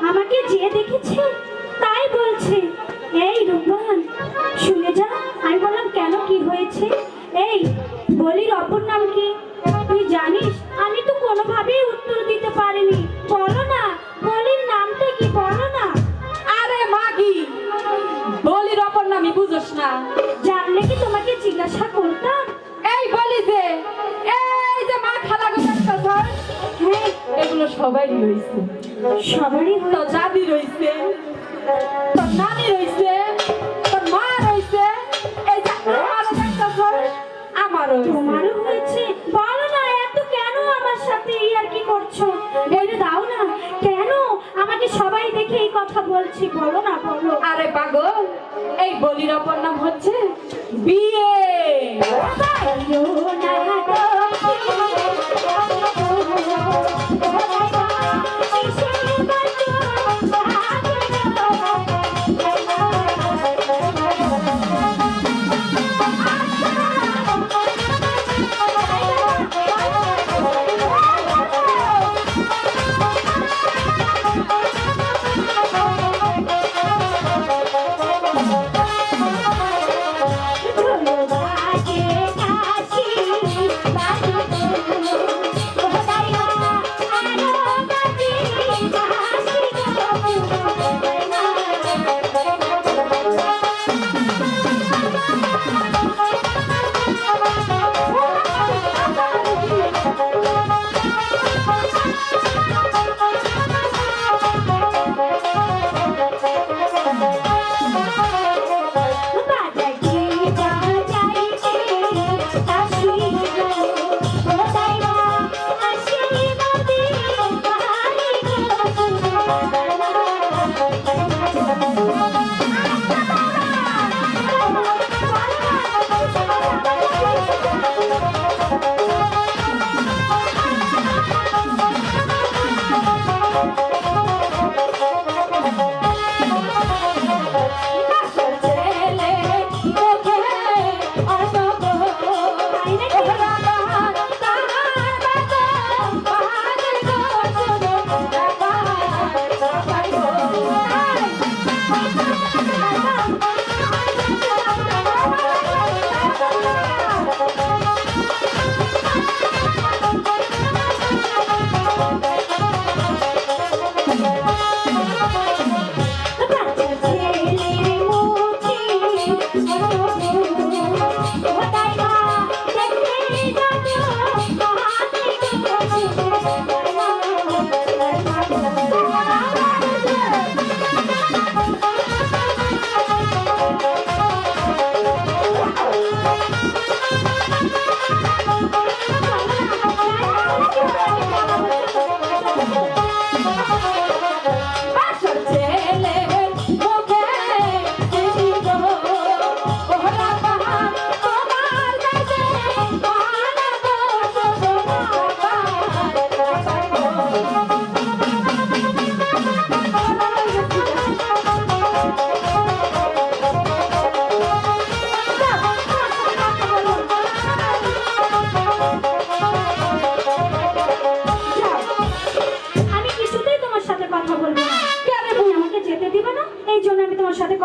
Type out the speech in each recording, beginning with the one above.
আমাকে যে দেখেছে তাই বলছে। এই রূপবান শুনে যা। আমি বললাম কেন, কি হয়েছে? এই বলির অপর নাম কি তুই জানিস? আমি তো কোনোভাবেই উত্তর দিতে পারিনি। বলো না, বলির নামটা কি, বলো না। আরে মাগি, বলির অপর নামই বুঝোস না? জানলে কি তোমাকে জিজ্ঞাসা করতাম? এই বলি যে, এই যে মা খালা গো দেখতেছ, হ্যাঁ এগুলো সবাই রইছে। সবারই তোর হয়েছে। দাদি রইছে, তোর নানি রইছে, তোর মা রইছে, এই যে আমারও দেখতেছ, আমারও হইছে। তোমারও হয়েছে? বলো না, এত কেন আমার সাথে ইয়ার্কি করছো? বলে দাও না, কেন আমাকে সবাই দেখে এই কথা বলছি? বলো না, বলো। আরে পাগল, এই বলির অপর নাম হচ্ছে বিয়ে। বলো না গো,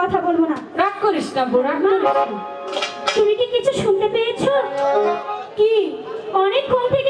কথা বলবো না। রাগ করিস না বউ, রাগ করিস না। তুমি কি কিছু শুনতে পেয়েছো? কি? অনেকক্ষণ থেকে